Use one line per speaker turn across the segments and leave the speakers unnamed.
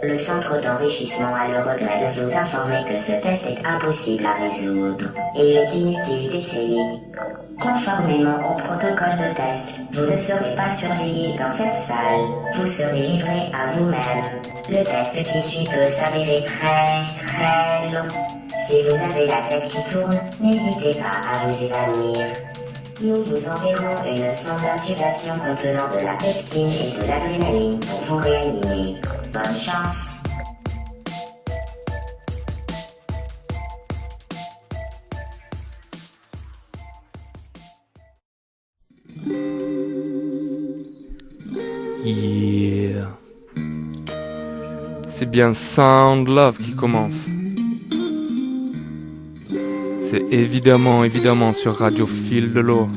Le centre d'enrichissement a le regret de vous informer que ce test est impossible à résoudre, et il est inutile d'essayer. Conformément au protocole de test, vous ne serez pas surveillé dans cette salle, vous serez livré à vous-même. Le test qui suit peut s'avérer très long. Si vous avez la tête qui tourne, n'hésitez pas à vous évanouir. Nous vous enverrons une sonde d'intubation contenant de la pepsine et de l'adrénaline pour vous réanimer. Bonne chance.
Yeah. C'est bien Sound Love qui commence. C'est évidemment sur Radio Fil de l'eau.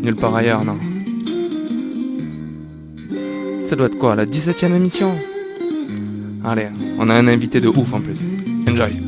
Nulle part ailleurs, non. Ça doit être quoi, la 17e émission? Allez, on a un invité de ouf en plus. Enjoy.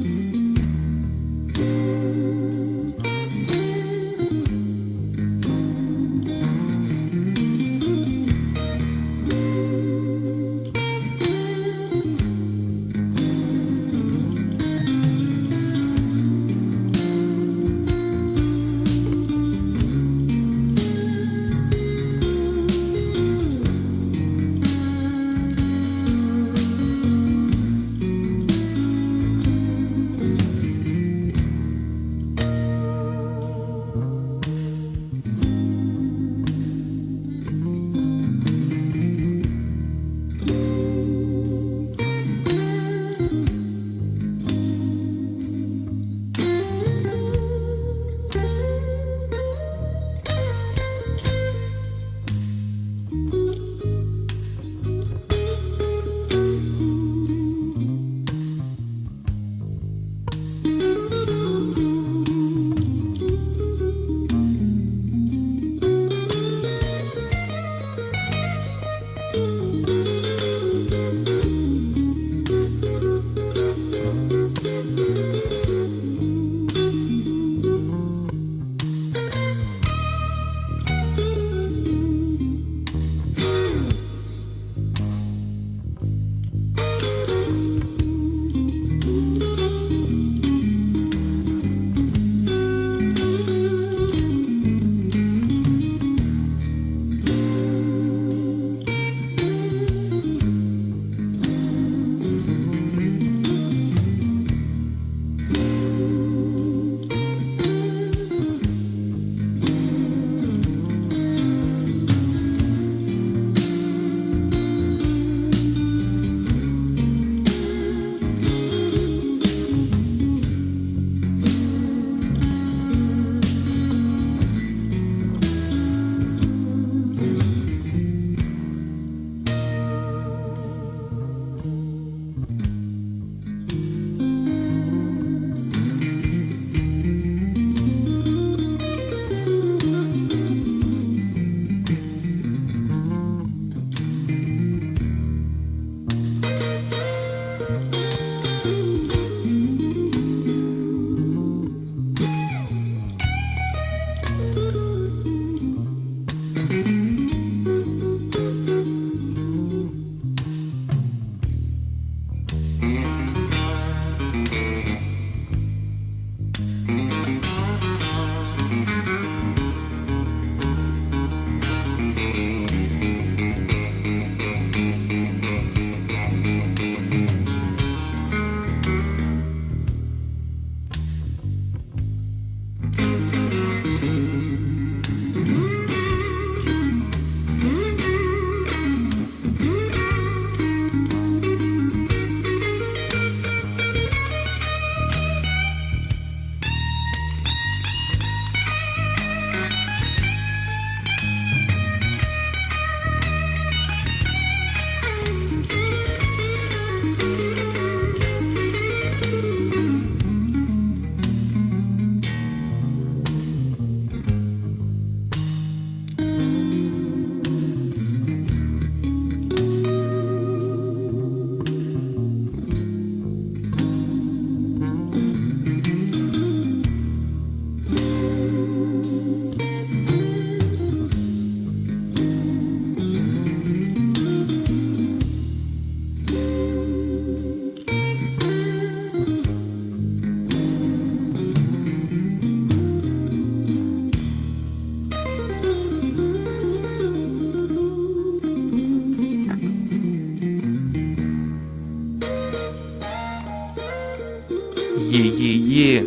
yeah.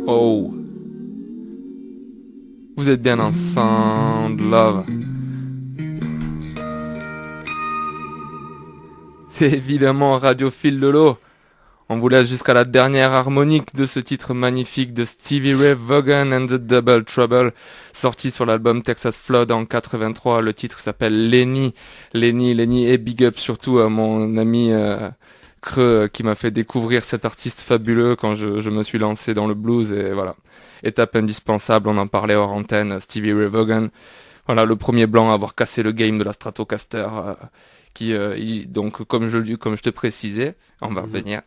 Oh. Vous êtes bien en Sound Love. C'est évidemment Radio Fil de l'eau. On vous laisse jusqu'à la dernière harmonique de ce titre magnifique de Stevie Ray Vaughan and the Double Trouble, sorti sur l'album Texas Flood en 83. Le titre s'appelle Lenny. Lenny, et big up surtout à mon ami Creux qui m'a fait découvrir cet artiste fabuleux quand je me suis lancé dans le blues, et voilà. Étape indispensable, on en parlait hors antenne, Stevie Ray Vaughan. Voilà, le premier blanc à avoir cassé le game de la Stratocaster. Donc comme je te précisais, on va revenir,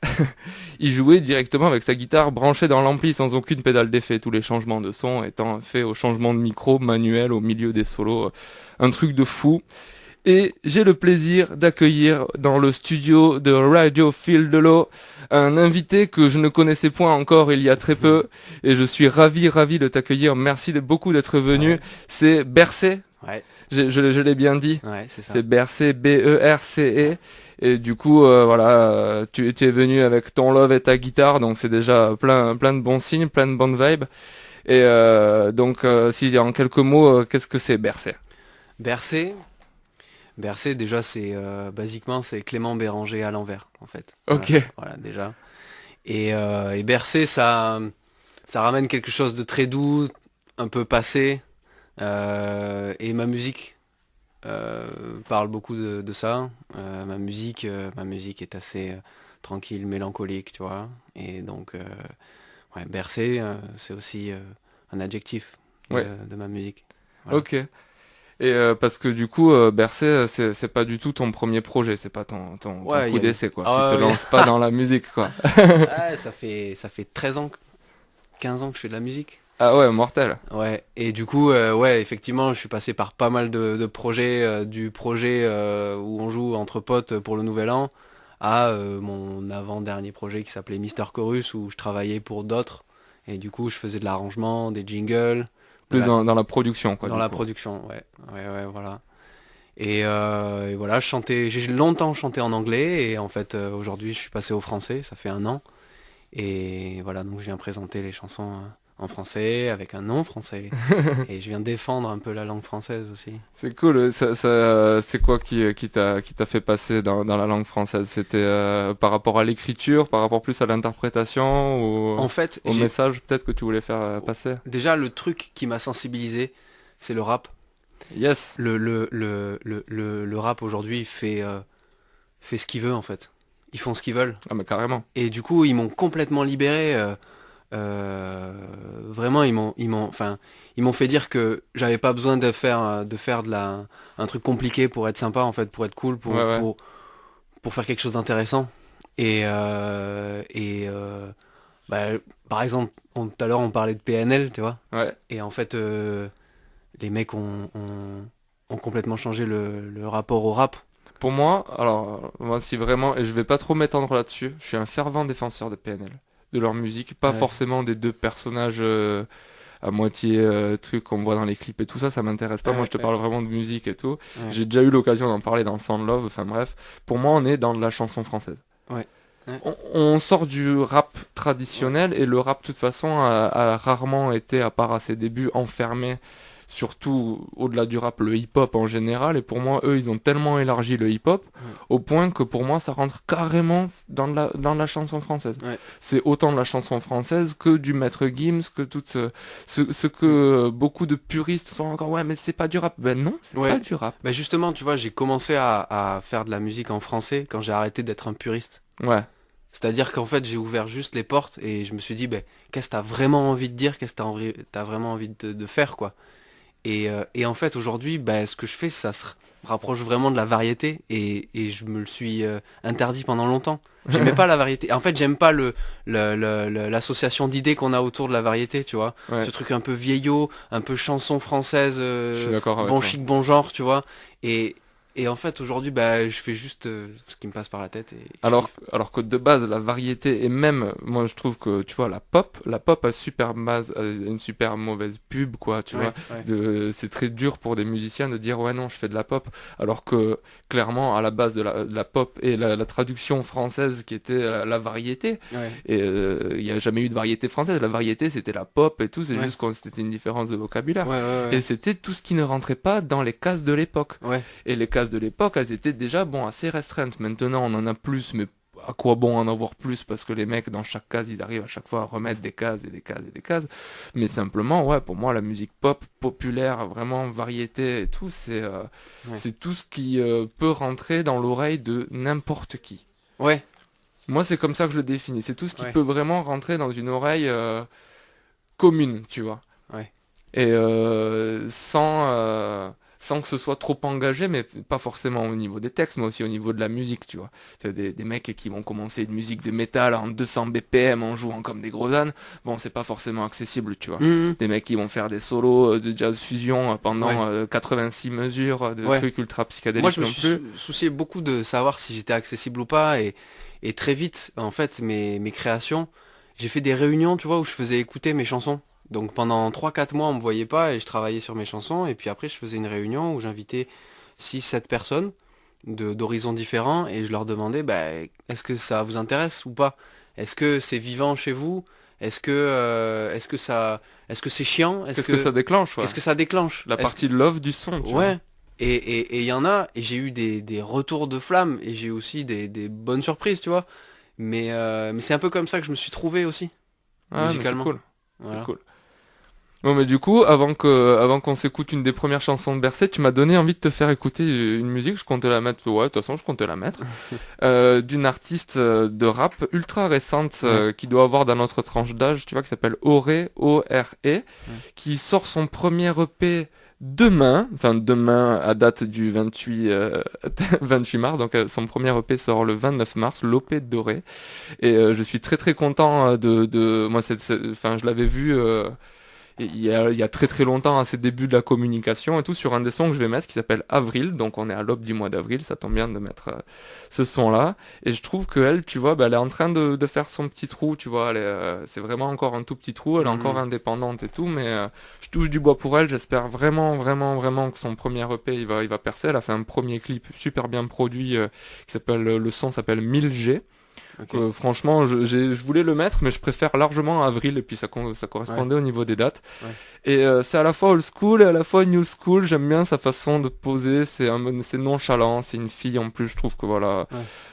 il jouait directement avec sa guitare branchée dans l'ampli sans aucune pédale d'effet, tous les changements de son étant faits au changement de micro manuel au milieu des solos, un truc de fou. Et j'ai le plaisir d'accueillir dans le studio de Radio Fil de l'eau un invité que je ne connaissais point encore il y a très peu, et je suis ravi de t'accueillir. Merci beaucoup d'être venu. Ouais. C'est Bercé.
Ouais.
Je l'ai bien dit.
Ouais, c'est ça.
C'est Bercé, B-E-R-C-E. Et du coup, voilà, tu es venu avec ton love et ta guitare, donc c'est déjà plein de bons signes, plein de bonnes vibes. Et donc, si en quelques mots, qu'est-ce que c'est Bercé?
Bercé, déjà, c'est basiquement c'est Clément Béranger à l'envers, en fait.
Ok.
Voilà, déjà. Et Bercé, ça ramène quelque chose de très doux, un peu passé. Et ma musique parle beaucoup de ça. Ma musique est assez tranquille, mélancolique, tu vois. Et donc, ouais, Bercé, c'est aussi un adjectif de ma musique. Voilà.
Ok. Et parce que du coup, Bercé, c'est pas du tout ton premier projet, c'est pas ton coup d'essai, quoi. Tu te lances pas dans la musique, quoi.
Ouais, ça fait 13 ans, 15 ans que je fais de la musique.
Ah ouais, mortel.
Ouais, et du coup, ouais, effectivement, je suis passé par pas mal de projets, du projet où on joue entre potes pour le Nouvel An, à mon avant-dernier projet qui s'appelait Mister Chorus, où je travaillais pour d'autres, et du coup, je faisais de l'arrangement, des jingles.
Plus dans la production, quoi.
Dans la production, ouais, voilà. Et voilà, j'ai longtemps chanté en anglais, et en fait, aujourd'hui, je suis passé au français, ça fait 1 an. Et voilà, donc je viens présenter les chansons en français, avec un nom français. Et je viens défendre un peu la langue française aussi.
C'est cool. C'est quoi qui t'a fait passer dans la langue française? C'était par rapport à l'écriture, par rapport plus à l'interprétation, ou
en fait,
au message peut-être que tu voulais faire passer?
Déjà, le truc qui m'a sensibilisé, c'est le rap.
Yes.
Le rap aujourd'hui fait ce qu'il veut, en fait. Ils font ce qu'ils veulent.
Ah mais carrément. Et
du coup, ils m'ont complètement libéré. Vraiment, ils m'ont fait dire que j'avais pas besoin de faire un truc compliqué pour être sympa, en fait, pour être cool, pour faire quelque chose d'intéressant. Et par exemple, tout à l'heure on parlait de PNL, tu vois.
Ouais.
Et en fait, les mecs ont complètement changé le rapport au rap.
Pour moi, alors moi si vraiment, et je vais pas trop m'étendre là-dessus, je suis un fervent défenseur de PNL, de leur musique, pas forcément des deux personnages à moitié trucs qu'on voit dans les clips et tout ça, ça m'intéresse pas. Moi je te parle vraiment de musique et tout. Ouais. J'ai déjà eu l'occasion d'en parler dans Sound Love, enfin bref. Pour moi on est dans de la chanson française.
Ouais. Ouais.
On sort du rap traditionnel, et le rap de toute façon a rarement été, à part à ses débuts, enfermé. Surtout au-delà du rap, le hip-hop en général, et pour moi eux ils ont tellement élargi le hip-hop au point que pour moi ça rentre carrément dans la chanson française. C'est autant de la chanson française que du Maître Gims, que tout ce que beaucoup de puristes sont encore, ouais mais c'est pas du rap. Ben non, c'est pas du rap.
Ben justement, tu vois, j'ai commencé à faire de la musique en français quand j'ai arrêté d'être un puriste.
Ouais.
C'est-à-dire qu'en fait j'ai ouvert juste les portes et je me suis dit, qu'est-ce que t'as vraiment envie de dire, qu'est-ce que t'as vraiment envie de faire, quoi. Et en fait aujourd'hui, ce que je fais, ça se rapproche vraiment de la variété, et je me le suis interdit pendant longtemps. J'aimais pas la variété. En fait, j'aime pas l'association d'idées qu'on a autour de la variété, tu vois. Ce truc un peu vieillot, un peu chanson française, bon chic, bon genre, tu vois. Et Et en fait, aujourd'hui, bah, je fais juste ce qui me passe par la tête. Et
Alors que de base, la variété, et même, moi je trouve que, tu vois, la pop a a une super mauvaise pub, quoi, tu vois. C'est très dur pour des musiciens de dire, ouais, non, je fais de la pop. Alors que, clairement, à la base de la pop et la traduction française qui était la variété, et il n'y a jamais eu de variété française. La variété, c'était la pop et tout, c'est juste que c'était une différence de vocabulaire. Et c'était tout ce qui ne rentrait pas dans les cases de l'époque. Et les cases de l'époque, elles étaient déjà assez restreintes. Maintenant, on en a plus, mais à quoi bon en avoir plus, parce que les mecs, dans chaque case, ils arrivent à chaque fois à remettre des cases et des cases et des cases. Mais simplement, ouais, pour moi, la musique pop, populaire, vraiment variété et tout, c'est tout ce qui peut rentrer dans l'oreille de n'importe qui.
Ouais.
Moi, c'est comme ça que je le définis. C'est tout ce qui peut vraiment rentrer dans une oreille commune, tu vois. Et sans que ce soit trop engagé, mais pas forcément au niveau des textes, mais aussi au niveau de la musique, tu vois. C'est des mecs qui vont commencer une musique de métal en 200 BPM en jouant comme des gros ânes, bon, c'est pas forcément accessible, tu vois. Des mecs qui vont faire des solos de jazz fusion pendant 86 mesures, de trucs ultra psychédéliques.
Moi, je me suis soucié beaucoup de savoir si j'étais accessible ou pas, et très vite, en fait, mes créations, j'ai fait des réunions, tu vois, où je faisais écouter mes chansons. Donc pendant 3-4 mois on me voyait pas et je travaillais sur mes chansons, et puis après je faisais une réunion où j'invitais 6-7 personnes d'horizons différents et je leur demandais est-ce que ça vous intéresse ou pas? Est-ce que c'est vivant chez vous? Est-ce que c'est chiant?
Qu'est-ce que ça déclenche?
Qu'est-ce que ça déclenche?
La partie love du son, tu vois.
Et il y en a, et j'ai eu des retours de flamme, et j'ai aussi des bonnes surprises, tu vois. Mais c'est un peu comme ça que je me suis trouvé aussi, musicalement.
C'est cool.
Voilà.
C'est cool. Bon, mais du coup, avant qu'on s'écoute une des premières chansons de Bercé, tu m'as donné envie de te faire écouter une musique. Je comptais la mettre, ouais, de toute façon, je comptais la mettre, d'une artiste de rap ultra récente qui doit avoir dans notre tranche d'âge, tu vois, qui s'appelle Oré, O-R-E, qui sort son premier EP demain à date du 28 mars, donc son premier EP sort le 29 mars, l'OP Doré, et je suis très très content de moi, je l'avais vu il y a très très longtemps, à ses débuts de la communication et tout, sur un des sons que je vais mettre qui s'appelle Avril, donc on est à l'aube du mois d'avril, ça tombe bien de mettre ce son là, et je trouve qu'elle, tu vois, elle est en train de faire son petit trou, tu vois, c'est vraiment encore un tout petit trou, elle est encore indépendante et tout, mais je touche du bois pour elle, j'espère vraiment vraiment vraiment que son premier EP il va percer. Elle a fait un premier clip super bien produit qui s'appelle, le son s'appelle 1000G. Okay. Franchement, je voulais le mettre, mais je préfère largement Avril, et puis ça correspondait au niveau des dates. Et c'est à la fois old school et à la fois new school. J'aime bien sa façon de poser, c'est nonchalant, c'est une fille en plus. Je trouve que voilà,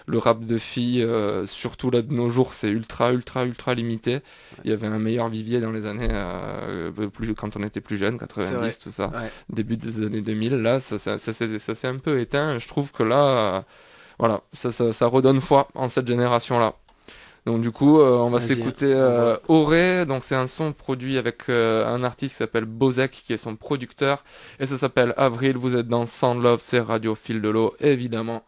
le rap de filles, surtout là de nos jours, c'est ultra ultra ultra limité. Il y avait un meilleur vivier dans les années quand on était plus jeune, 90, tout ça, début des années 2000. Là, ça s'est un peu éteint. Je trouve que là, voilà, ça redonne foi en cette génération-là. Donc du coup, on va s'écouter Oré. Donc c'est un son produit avec un artiste qui s'appelle Bozek, qui est son producteur. Et ça s'appelle Avril. Vous êtes dans Sound Love, c'est Radio Fil de l'eau, évidemment.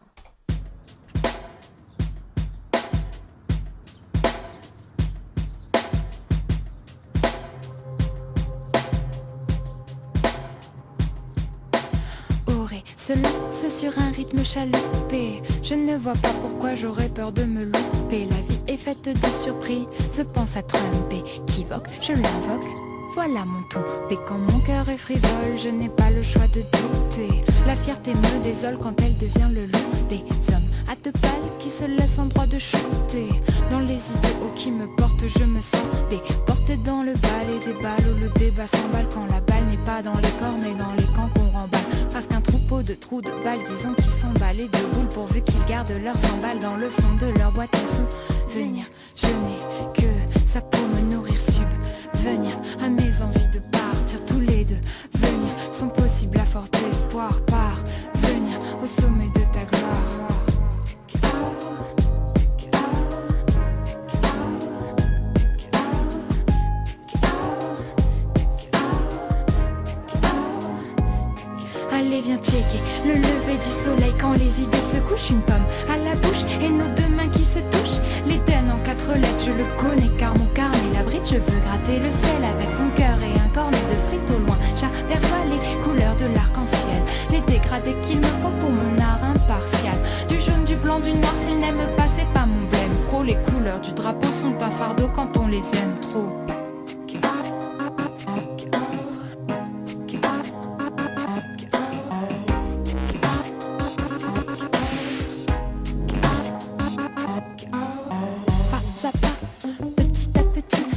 Se lance sur un rythme chaloupé. Je ne vois pas pourquoi j'aurais peur de me louper. La vie est faite de surprises. Je pense à Trump et qu'évoque, je l'invoque. Voilà mon tout. Et quand mon cœur est frivole, je n'ai pas le choix de douter. La fierté me désole quand elle devient le lot des hommes à deux balles qui se laissent en droit de shooter. Dans les idéaux qui me portent, je me sens déporté dans le bal et des balles où le débat s'emballe. Quand la balle n'est pas dans les corps mais dans les camps qu'on remballe. Parce qu'un troupeau de trous de balles, disons qu'ils s'emballent et de boules, pourvu qu'ils gardent leurs 100 balles dans le fond de leur boîte à souvenirs. Je n'ai que ça pour me nourrir, subvenir à mes envies de partir tous les deux. Venir sont possibles à fort espoir, parvenir au sommet de ta gloire. Allez viens checker le lever du soleil quand les idées se couchent. Une pomme à la bouche et nos deux mains qui se touchent. L'Éden en 4 lettres je le connais car mon carnet l'abrite. Je veux gratter le ciel avec ton cœur et un cornets de frites au loin. J'aperçois les couleurs de l'arc-en-ciel, les dégradés qu'il me faut pour mon art impartial. Du jaune, du blanc, du noir, s'il n'aime pas, c'est pas mon blême pro. Les couleurs du drapeau sont un fardeau quand on les aime trop.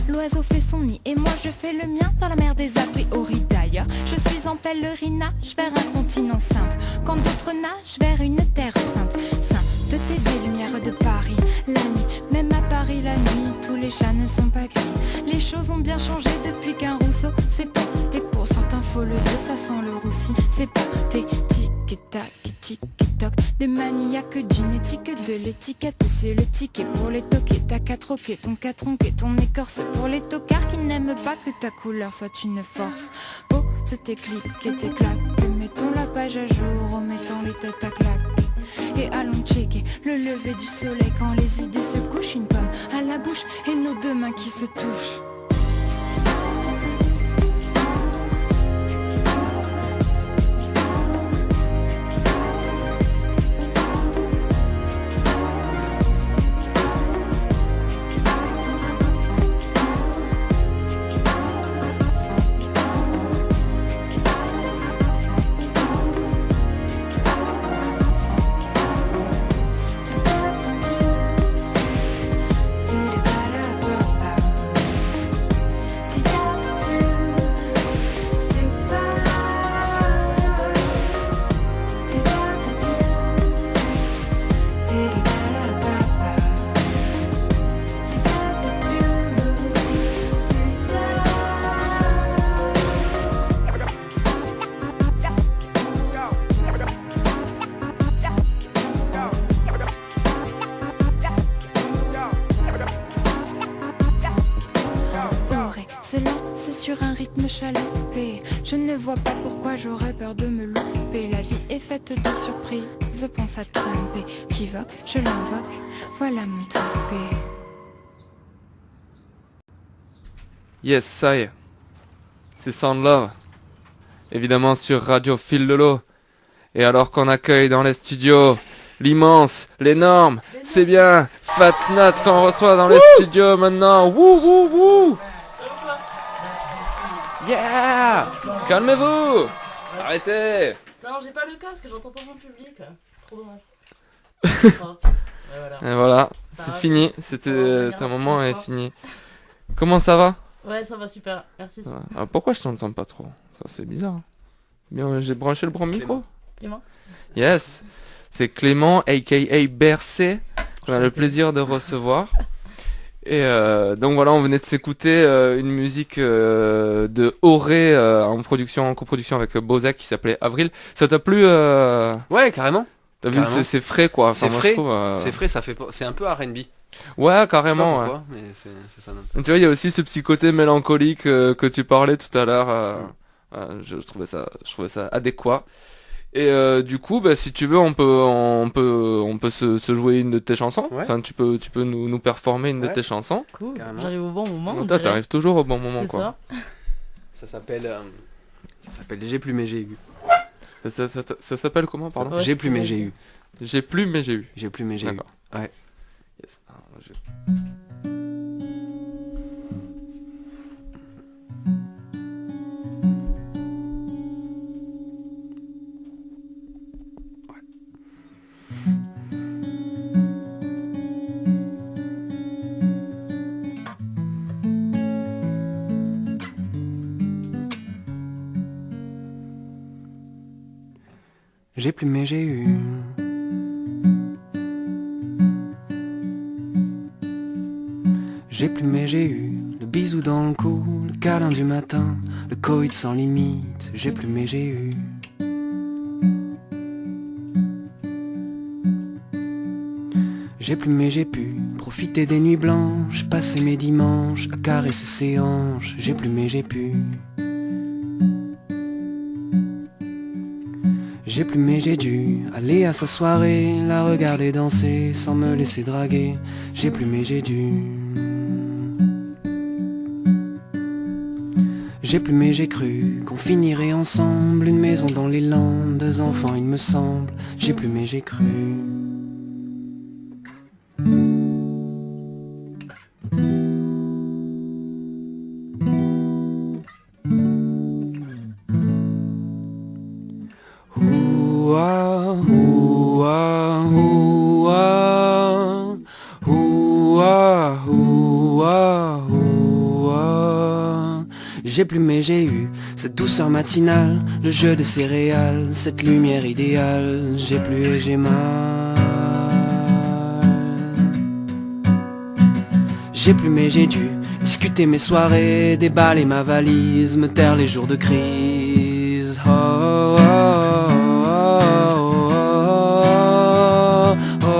L'oiseau fait son nid et moi je fais le mien dans la mer des a priori. D'ailleurs, je suis en pèlerinage vers un continent simple, quand d'autres nagent vers une terre sainte. Sainteté des lumières de Paris, la nuit, même à Paris la nuit, tous les chats ne sont pas gris. Les choses ont bien changé depuis qu'un Rousseau s'est porté. Pour certains faut le dire, ça sent le roussi. C'est porté tic-tac, tic-toc, des maniaques d'une éthique, de l'étiquette, c'est le ticket pour les toquer. T'as qu'à troquer ton catron et ton écorce pour les tocards qui n'aiment pas que ta couleur soit une force. Oh, c'était clic et tes claques, mettons la page à jour, remettons les têtes à claques. Et allons checker le lever du soleil quand les idées se couchent, une pomme à la bouche et nos deux mains qui se touchent. Sur un rythme chaloupé, je ne vois pas pourquoi j'aurais peur de me louper. La vie est faite de surprises, je pense à tromper. J'évoque, je l'invoque, voilà mon toupet.
Yes, ça y est. C'est Sound Love. Évidemment sur Radio Fil de l'eau. Et alors qu'on accueille dans les studios l'immense, l'énorme, c'est bien, Fat Nat qu'on reçoit dans les studios maintenant. Wouh wouh wouh. Yeah! Calmez-vous! Arrêtez!
Non, j'ai pas le casque, j'entends pas mon public. Trop dommage.
Et voilà, c'est fini. C'était ton moment est fini. Comment ça va?
Ouais, ça va super. Merci.
Alors, pourquoi je t'entends pas trop? Ça c'est bizarre. Bien, j'ai branché le bon micro.
Clément.
Yes, c'est Clément, aka Bercé. On a le plaisir de recevoir. Et donc voilà, on venait de s'écouter une musique de Auré en coproduction avec Bozak qui s'appelait Avril. Ça t'a plu
Ouais, carrément.
T'as vu, c'est frais quoi. Enfin,
c'est
moi,
frais,
je trouve,
c'est frais, c'est un peu R&B.
Ouais, carrément.
Je sais pas
Ouais.
pourquoi, mais c'est ça.
Tu vois, il y a aussi ce petit côté mélancolique que tu parlais tout à l'heure. Je trouvais ça adéquat. Et du coup, bah, si tu veux, on peut se jouer une de tes chansons.
Ouais.
Enfin, tu peux nous performer une de
Ouais.
tes chansons.
Cool.
Carrément.
J'arrive au bon moment.
Toi, t'arrives toujours au bon moment,
C'est
quoi.
ça.
Ça s'appelle J'ai plus mais j'ai eu.
Ça s'appelle comment, pardon?
Ouais,
J'ai
c'est
plus mais
vrai.
j'ai eu.
J'ai plus, mais j'ai eu.
J'ai plus mais j'ai eu.
D'accord.
Ouais.
Yes. Alors, je-
J'ai plus mais j'ai eu. J'ai plus mais j'ai eu. Le bisou dans le cou, le câlin du matin, le coït sans limite. J'ai plus mais j'ai eu. J'ai plus mais j'ai pu profiter des nuits blanches, passer mes dimanches à caresser ses hanches. J'ai plus mais j'ai pu. J'ai plus mais j'ai dû aller à sa soirée, la regarder danser sans me laisser draguer. J'ai plus mais j'ai dû. J'ai plus mais j'ai cru qu'on finirait ensemble. Une maison dans les Landes, 2 enfants il me semble. J'ai plus mais j'ai cru. Ouah, ouah, ouah, ouah, ouah, ouah. J'ai plus mais j'ai eu cette douceur matinale, le jeu des céréales, cette lumière idéale. J'ai plus et j'ai mal. J'ai plus mais j'ai dû discuter mes soirées, déballer ma valise, me taire les jours de crise. Oh, oh, oh, oh,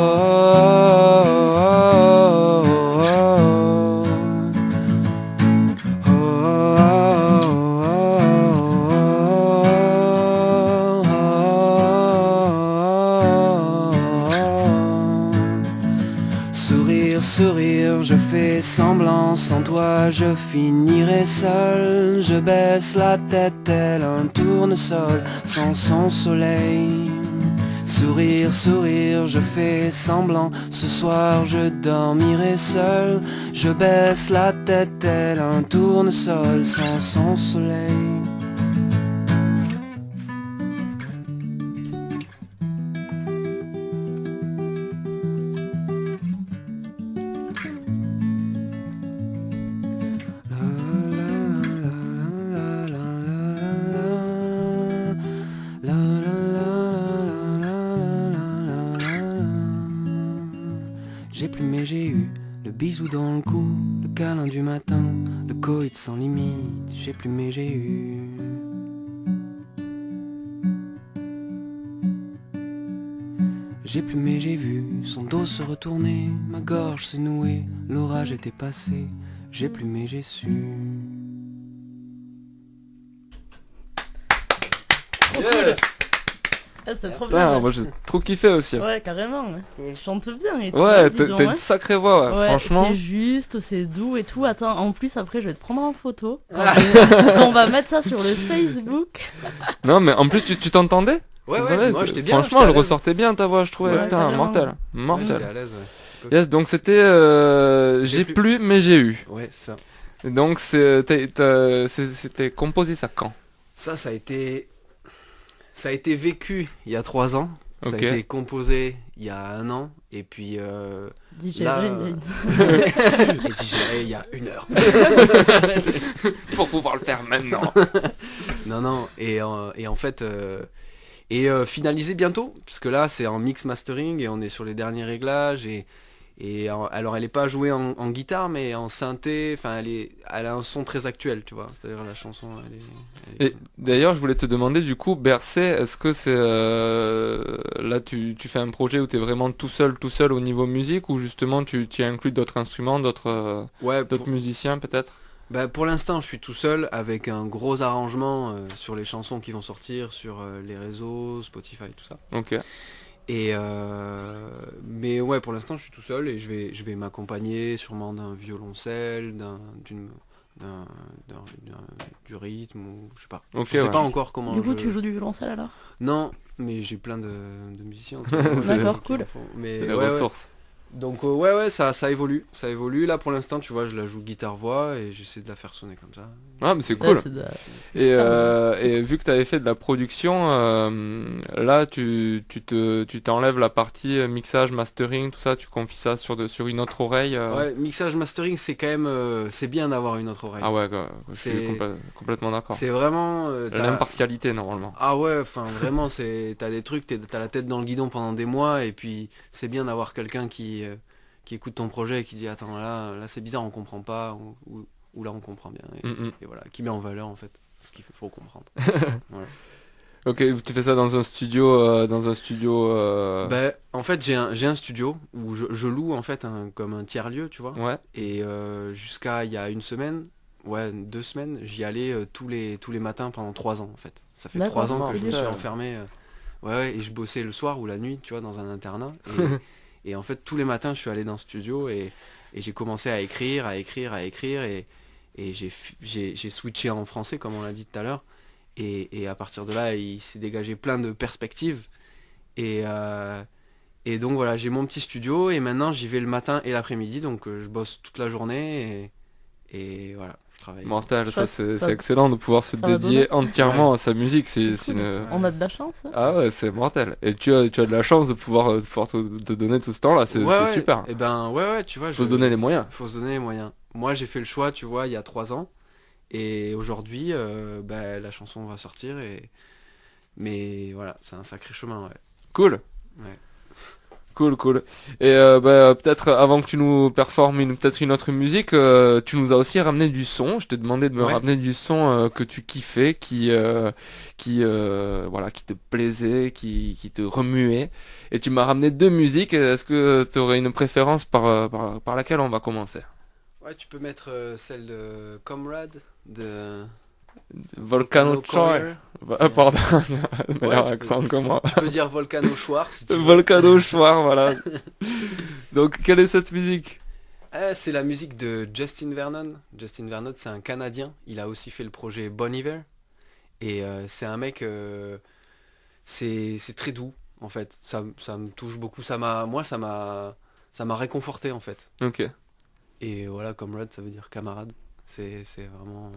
Sourire, sourire, je fais semblant, sans toi je finirai seul. Je baisse la tête tel un tournesol, sans son soleil. Sourire, sourire, je fais semblant, ce soir je dormirai seul. Je baisse la tête tel un tournesol, sans son soleil. J'ai plus mais j'ai eu le bisou dans le cou, le câlin du matin, le coït sans limite. J'ai plus mais j'ai eu. J'ai plus mais j'ai vu son dos se retourner, ma gorge s'est nouée, l'orage était passé. J'ai plus mais j'ai su.
Yes.
Ah, c'était trop
Putain,
bien.
moi j'ai trop kiffé aussi.
Ouais, carrément. Je chante bien et tout.
Ouais,
dis
t'as
donc,
t'as une sacrée voix, ouais,
Ouais,
franchement.
c'est juste, c'est doux et tout. Attends, en plus après je vais te prendre en photo. On va mettre ça sur le Facebook.
Non, mais en plus, tu t'entendais?
Ouais,
Tu
ouais,
t'entendais
moi j'étais bien.
Franchement, elle ressortait bien ta voix, je trouvais.
Ouais,
Putain,
carrément.
mortel.
Ouais,
Mortel.
j'étais à l'aise, ouais. C'est cool.
Yes, donc c'était j'ai
plus.
plus, mais j'ai eu.
Ouais, c'est ça.
Et donc c'était composé ça quand?
Ça a été vécu il y a 3 ans. Ça
Ok.
a été composé il y a 1 an. Et puis
Digérer,
Là,
il y a une-
et digéré il y a 1 heure.
Pour pouvoir le faire maintenant.
Non, et en fait, finalisé bientôt, parce que là c'est en mix mastering et on est sur les derniers réglages alors elle est pas jouée en guitare mais en synthé, enfin elle a un son très actuel, tu vois, c'est-à-dire la chanson elle est
Et d'ailleurs, je voulais te demander du coup, Bercé, est-ce que c'est là tu fais un projet où tu es vraiment tout seul au niveau musique, ou justement tu inclus d'autres instruments, d'autres
ouais,
musiciens peut-être?
pour l'instant je suis tout seul avec un gros arrangement sur les chansons qui vont sortir sur les réseaux, Spotify, tout ça.
Ok.
Et mais ouais, pour l'instant je suis tout seul et je vais m'accompagner sûrement d'un violoncelle, du rythme, ou je sais pas.
Ok,
Je sais
ouais.
pas encore comment.
Du coup, tu joues du violoncelle alors?
Non, mais j'ai plein de musiciens.
D'accord,
qui en
cool.
font. Mais
Les
ouais,
ressources.
Donc ouais, ça évolue. Ça évolue. Là pour l'instant, tu vois, je la joue guitare-voix et j'essaie de la faire sonner comme ça.
Ah, mais c'est
Ouais,
cool.
c'est de-
Et vu que tu avais fait de la production, là tu t'enlèves la partie mixage, mastering, tout ça, tu confies ça sur une autre oreille.
Ouais, mixage mastering, c'est quand même c'est bien d'avoir une autre oreille.
Ah ouais, quoi, je suis
C'est-
complètement d'accord.
C'est vraiment
L'impartialité normalement.
Ah ouais, enfin vraiment, t'as des trucs, t'as la tête dans le guidon pendant des mois et puis c'est bien d'avoir quelqu'un qui écoute ton projet et qui dit attends là c'est bizarre, on comprend pas, ou là on comprend bien et voilà, qui met en valeur en fait ce qu'il faut comprendre. Voilà.
Ok, tu fais ça dans un studio,
En fait j'ai un studio où je loue en fait comme un tiers-lieu, tu vois.
Ouais.
Et jusqu'à il y a 2 semaines, j'y allais tous les matins pendant 3 ans en fait. Ça fait
D'accord,
3 ans que je me
putain.
suis enfermé. Ouais, et je bossais le soir ou la nuit, tu vois, dans un internat. Et en fait, tous les matins, je suis allé dans le studio et j'ai commencé à écrire. Et j'ai switché en français, comme on l'a dit tout à l'heure. Et à partir de là, il s'est dégagé plein de perspectives. Et donc voilà, j'ai mon petit studio et maintenant j'y vais le matin et l'après-midi. Donc je bosse toute la journée et voilà, je travaille.
Mortel, ça
Ça-
c'est excellent de pouvoir se
ça va
dédier
donner.
entièrement à sa musique. C'est
Cool.
une...
On a de la chance. Hein.
Ah ouais, c'est mortel. Et tu as de la chance de pouvoir te donner tout ce temps-là. C'est super.
Et ben ouais, tu vois.
Faut se donner les moyens.
Faut se donner les moyens. Moi j'ai fait le choix, tu vois, il y a 3 ans. Et aujourd'hui, la chanson va sortir. Mais voilà, c'est un sacré chemin, ouais.
Cool.
Ouais.
Cool. Et peut-être avant que tu nous performes peut-être une autre musique, tu nous as aussi ramené du son. Je t'ai demandé de me ramener du son que tu kiffais, qui te plaisait, qui te remuait. Et tu m'as ramené 2 musiques. Est-ce que tu aurais une préférence par laquelle on va commencer?
Ouais, tu peux mettre celle de Comrade de
Volcano Choir. Pardon, meilleur
tu
accent
peux-
que moi.
Tu peux dire Volcano Choir si tu veux.
Volcano Choir, voilà. Donc, quelle est cette musique?
C'est la musique de Justin Vernon. Justin Vernon, c'est un Canadien. Il a aussi fait le projet Bon Iver. Et c'est un mec, c'est très doux en fait. Ça me touche beaucoup. Ça m'a réconforté en fait.
Ok.
Et voilà, Comrade, ça veut dire camarade. C'est vraiment.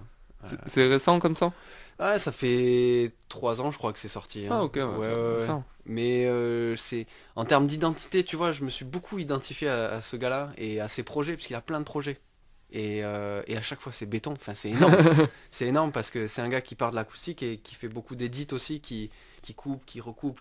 C'est récent comme ça?
Ouais, ça fait 3 ans, je crois que c'est sorti. Hein.
Ah ok, ouais. Ça.
Mais c'est en termes d'identité, tu vois, je me suis beaucoup identifié à ce gars-là et à ses projets, parce qu'il a plein de projets. Et à chaque fois, c'est béton. Enfin, c'est énorme. C'est énorme parce que c'est un gars qui part de l'acoustique et qui fait beaucoup d'édits aussi, qui coupe, qui recoupe,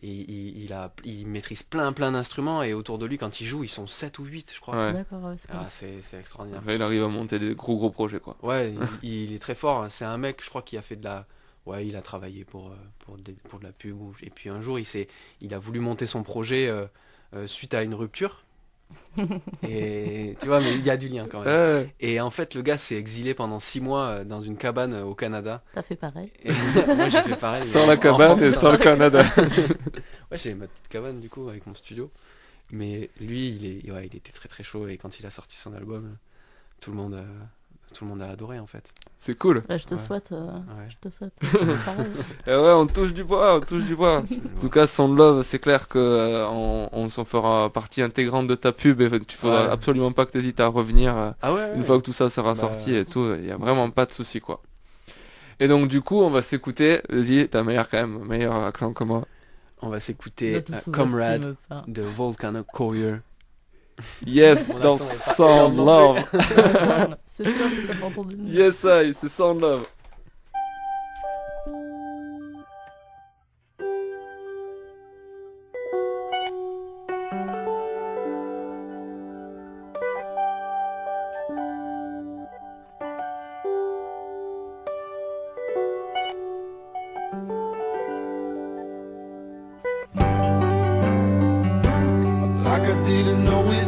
il maîtrise plein d'instruments et autour de lui, quand il joue, ils sont 7 ou 8, je crois.
Ouais.
D'accord, ouais, c'est cool.
C'est extraordinaire.
Après, il arrive à monter des gros projets, quoi.
Ouais, il est très fort. C'est un mec, je crois, qui a fait de la... Ouais, il a travaillé pour de la pub. Et puis un jour, il a voulu monter son projet suite à une rupture. Et tu vois, mais il y a du lien quand même. Et en fait, le gars s'est exilé pendant 6 mois dans une cabane au Canada.
T'as fait pareil.
Et moi, j'ai fait pareil.
Sans la cabane et sans le Canada.
Ouais, j'avais ma petite cabane du coup avec mon studio. Mais lui, il était très très chaud et quand il a sorti son album, tout le monde a adoré en fait.
C'est cool.
Bah, je te
Ouais.
souhaite.
Ouais.
Je te souhaite. Pareil.
Et ouais, on touche du bois. En tout cas, Sound Love, c'est clair que on s'en fera partie intégrante de ta pub et tu faudra
Ouais.
absolument pas que tu hésites à revenir
Ah ouais,
une fois que tout ça sera
Bah,
sorti et tout. Il y a vraiment pas de souci, quoi. Et donc du coup, on va s'écouter. Vas-y, t'as meilleur accent que moi.
on va
Ne
s'écouter
te
Comrade
sous-estime pas.
de Volcano Courier.
Yes,
Mon
dans
accent est pas
Sound
énorme non
Love.
C'est sûr que t'as pas entendu le nom.
Yes, c'est Sound Love.
Like I didn't know it,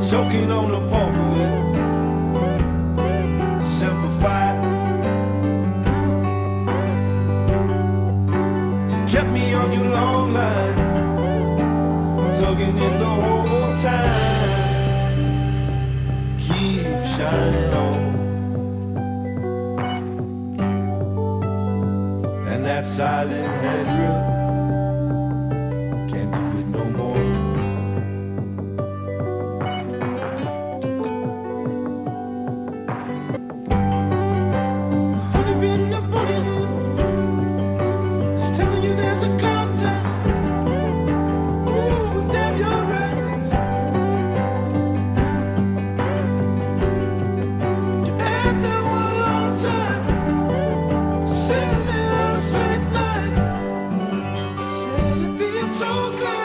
choking on the pulp of it, simplified. Kept me on your long line, tugging it the whole time. Keep shining on, and that silent head grip can't do it no more. Honey been the poison, it's telling you there's a contact. Ooh, damn your eyes. You had that one long time, said there on a straight line. Said you'd be a total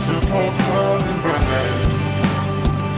to offer and brand.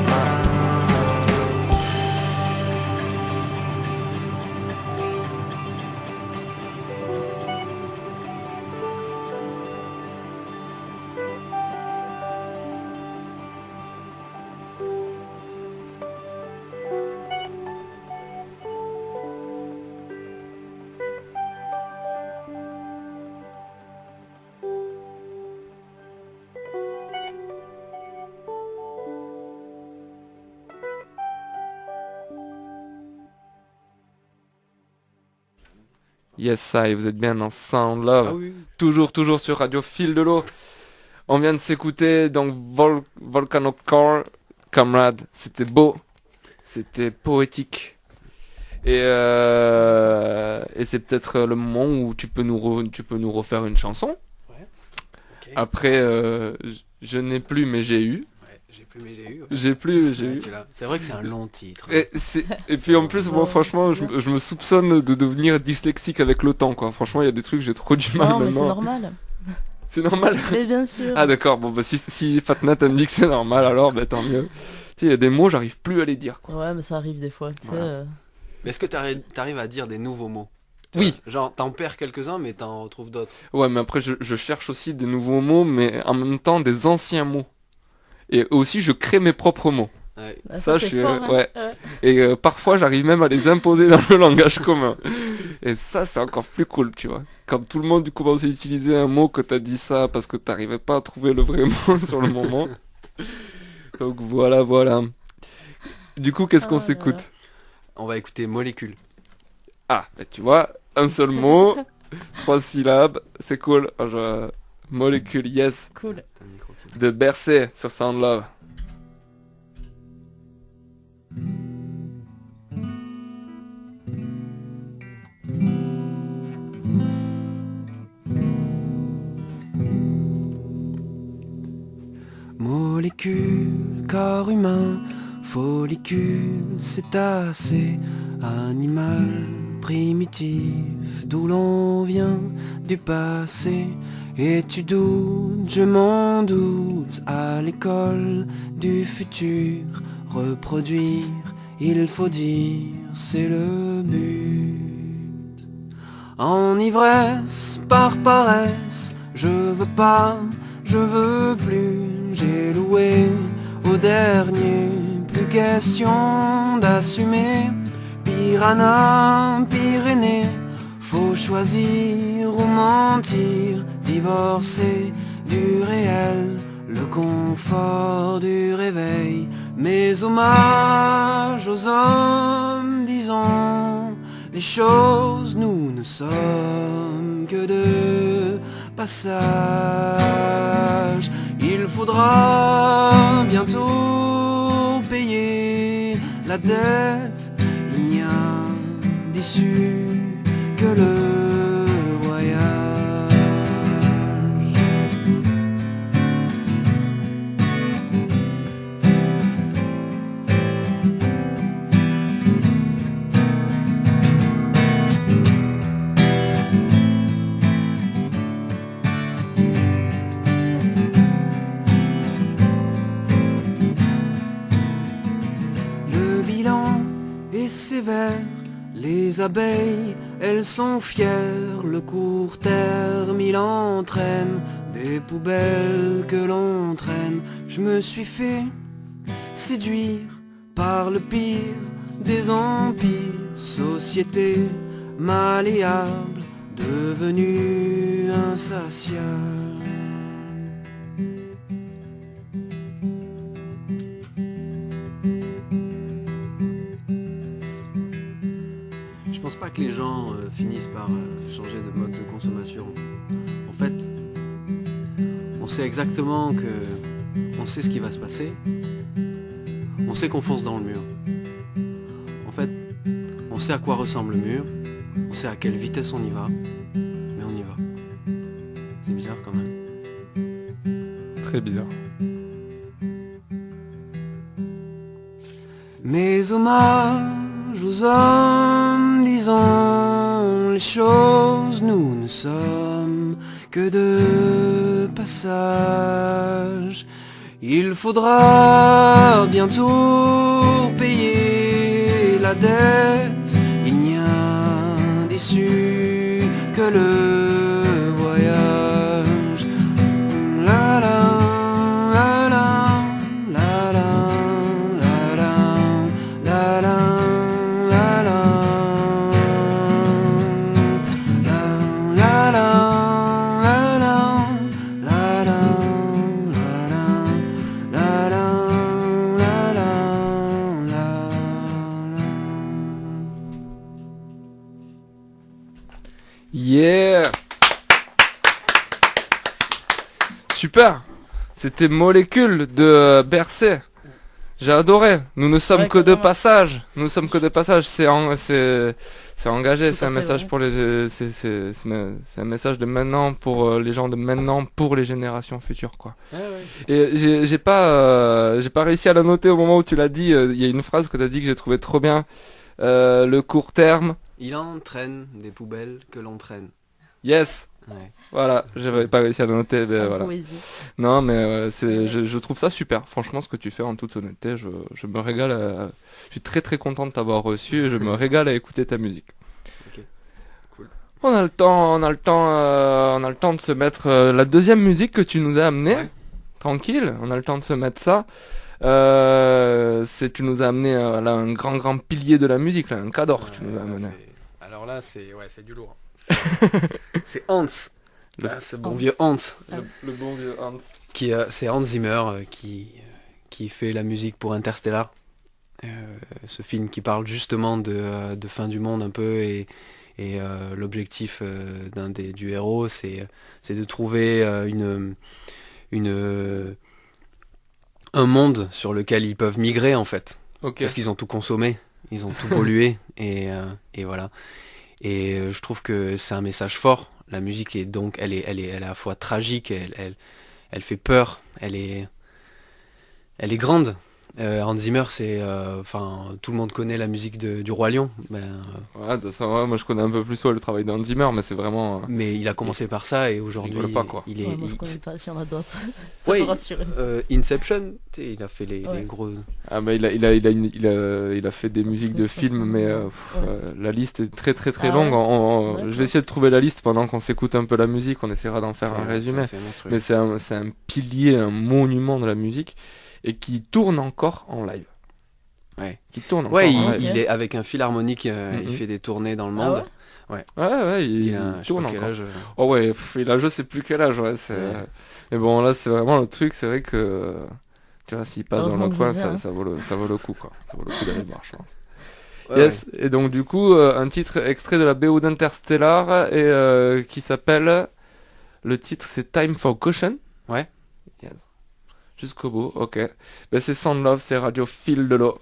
Yes, ça, et vous êtes bien dans Sound Love.
Ah oui.
Toujours sur Radio Fil de l'eau. On vient de s'écouter donc Volcano Core, Comrade. C'était beau, c'était poétique. Et c'est peut-être le moment où tu peux nous refaire une chanson.
Ouais. Ok.
Après, je n'ai plus, mais j'ai eu.
Ouais, j'ai plus mais j'ai eu. Ouais.
J'ai plus, j'ai
Ouais,
eu.
tu l'as. C'est vrai que c'est un long titre.
Et puis en plus, moi franchement, je me soupçonne de devenir dyslexique avec le temps, quoi. Franchement, il y a des trucs, j'ai trop du mal
Non, mais c'est
maintenant.
normal.
C'est normal.
Mais bien sûr.
Ah d'accord, bon bah si Fatnat elle me dit que c'est normal, alors bah tant mieux. Tu sais, il y a des mots, j'arrive plus à les dire, quoi.
Ouais, mais ça arrive des fois. Tu sais,
Voilà.
Mais est-ce que t'arrives à dire des nouveaux mots? Tu
Oui.
vois, genre, t'en perds quelques-uns, mais t'en retrouves d'autres.
Ouais, mais après je cherche aussi des nouveaux mots, mais en même temps des anciens mots. Et aussi je crée mes propres mots.
Ouais.
Ah,
Ça,
c'est
je suis,
fort, hein.
ouais. Et parfois j'arrive même à les imposer dans le langage commun. Et ça c'est encore plus cool, tu vois. Quand tout le monde commence à utiliser un mot que t'as dit ça parce que t'arrivais pas à trouver le vrai mot sur le moment. Donc voilà. Du coup, qu'est-ce qu'on
Oh là
s'écoute?
On va écouter Molécule.
Ah, bah, tu vois, un seul mot, 3 syllabes, c'est cool. Molécule, yes,
T'as
Cool.
le micro qui-
de Bercé sur Sound Love.
Molécule, corps humain, follicule, cétacé, animal primitif, d'où l'on vient, du passé. Et tu doutes, je m'en doute, à l'école du futur, reproduire, il faut dire, c'est le but. En ivresse, par paresse, je veux pas, je veux plus, j'ai loué au dernier, plus question d'assumer. Piranha, Pyrénées, faut choisir ou mentir, divorcer du réel, le confort du réveil. Mes hommages aux hommes, disons les choses, nous ne sommes que de passage. Il faudra bientôt payer la dette, il n'y a d'issue que le voyage. Le bilan est sévère, les abeilles, elles sont fières, le court terme il entraîne des poubelles que l'on traîne. Je me suis fait séduire par le pire des empires, société malléable, devenue insatiable. Je pense pas que les gens finissent par changer de mode de consommation. En fait, on sait exactement que... On sait ce qui va se passer. On sait qu'on fonce dans le mur. En fait, on sait à quoi ressemble le mur. On sait à quelle vitesse on y va. Mais on y va. C'est bizarre quand même.
Très bizarre.
Mes hommages aux hommes, disons les choses, nous ne sommes que de passage. Il faudra bientôt payer la dette. Il n'y a d'issue que le voyage. La la la la la la la la la la la la la la
Yeah. Super. C'était Molécule de Bercé. J'ai adoré. Nous ne sommes
Ouais,
que de
carrément.
passage. Nous ne sommes que de passage. C'est engagé.
Tout
C'est
à
un
fait,
message
ouais.
pour les. C'est un message de maintenant pour les gens de maintenant, pour les générations futures, quoi. Et j'ai pas réussi à la noter au moment où tu l'as dit. Il y a une phrase que tu as dit que j'ai trouvé trop bien. Le court terme.
Il entraîne des poubelles que l'on traîne.
Yes.
Ouais.
Voilà, j'avais pas réussi à le noter, mais
En
voilà.
poésie.
Non, mais je trouve ça super. Franchement, ce que tu fais, en toute honnêteté, je me régale. Je suis très très content de t'avoir reçu et je me régale à écouter ta musique.
Ok, cool.
On a le temps de se mettre la deuxième musique que tu nous as amenée.
Ouais.
Tranquille, on a le temps de se mettre ça. Tu nous as amené là un grand pilier de la musique, là, un cador que tu nous as amené.
Alors là, c'est du lourd. C'est Hans. Ce bon vieux Hans.
Le bon vieux Hans.
C'est Hans Zimmer qui fait la musique pour Interstellar. Ce film qui parle justement de fin du monde un peu et l'objectif du héros c'est de trouver un monde sur lequel ils peuvent migrer en fait.
Ok.
Parce qu'ils ont tout consommé, ils ont tout pollué et voilà. Et je trouve que c'est un message fort. La musique est donc elle est à la fois tragique, elle fait peur, elle est grande. Hans Zimmer, c'est tout le monde connaît la musique du Roi Lion.
Ouais, de ça, ouais, moi je connais un peu plus le travail d'Hans Zimmer, mais c'est vraiment.
Mais il a commencé par ça et aujourd'hui
rigole pas, quoi.
il est
Ouais, moi je
il-
connais pas s'il y en a d'autres.
Ouais,
Ça me rassure.
Inception, tu sais, il a fait les
Ouais.
gros.
Ah bah il a fait des musiques de
Ouais, ça,
films,
c'est
mais
bon. Ouais.
la liste est très très très
Ah
longue.
ouais.
Je vais essayer de trouver la liste pendant qu'on s'écoute un peu la musique, on essaiera d'en faire un résumé.
C'est monstrueux.
Mais c'est un pilier, un monument de la musique et qui tourne encore en live.
Ouais.
Qui tourne encore
Ouais,
en live.
il est avec un philharmonique,
Mhm.
il fait des tournées dans le
Ah
monde.
ouais
Ouais, il
Il a, je sais
tourne
pas quel
encore.
âge.
Oh ouais, il a je sais plus quel âge, ouais.
Ouais.
Mais bon, là, c'est vraiment le truc, c'est vrai que, tu vois, s'il passe dans
Heureusement
le
que
coin,
je viens, hein.
ça vaut le coup, quoi. Ça vaut le coup d'aller le voir, je pense.
Ouais,
Yes, et donc du coup, un titre extrait de la BO d'Interstellar, et qui s'appelle, le titre c'est Time for Caution.
Ouais.
Yes. Jusqu'au bout, ok. Ben c'est Sound Love, c'est Radio Fil de l'eau.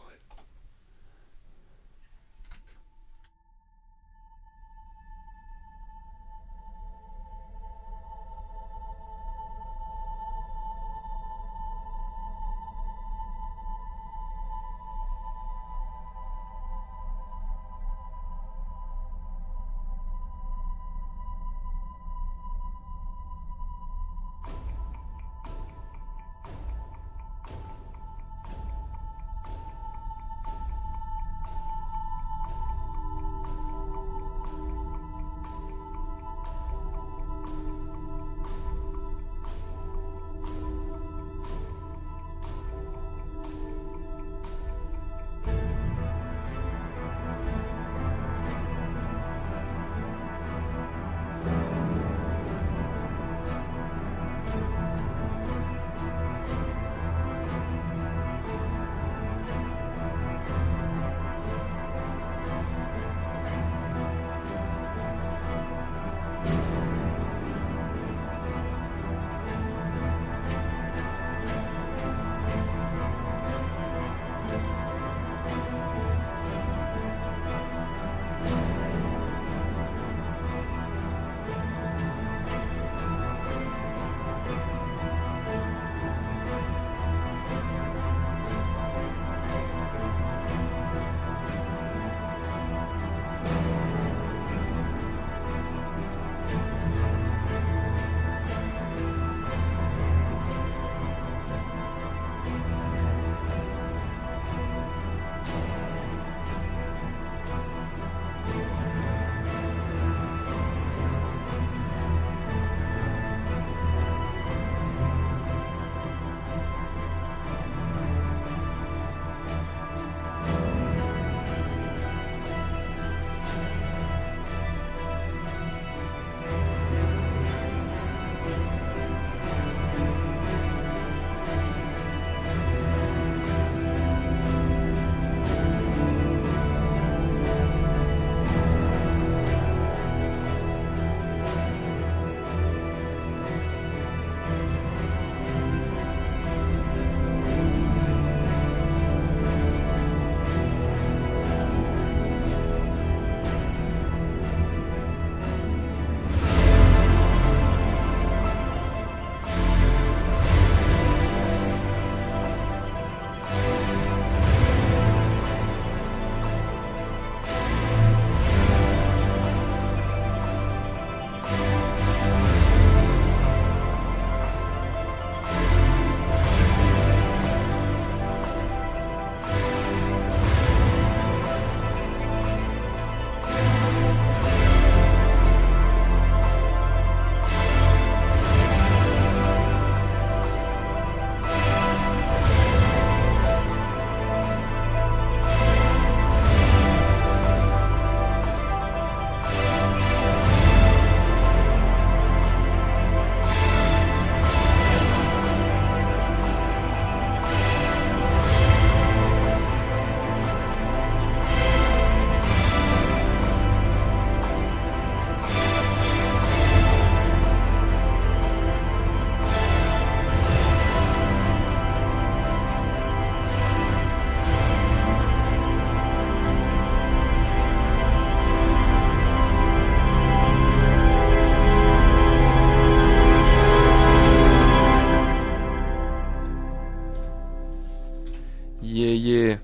Yeah, yeah.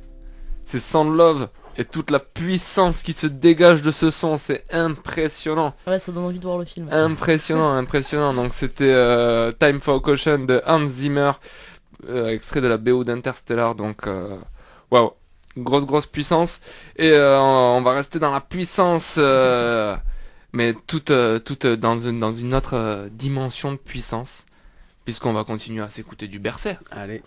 C'est Sound Love et toute la puissance qui se dégage de ce son, c'est impressionnant.
Ouais, ça donne envie de voir le film.
Impressionnant. Donc c'était Time for Caution de Hans Zimmer, extrait de la BO d'Interstellar. Donc waouh, grosse puissance. Et on va rester dans la puissance, mais toute dans une autre dimension de puissance, puisqu'on va continuer à s'écouter du Berserk.
Allez.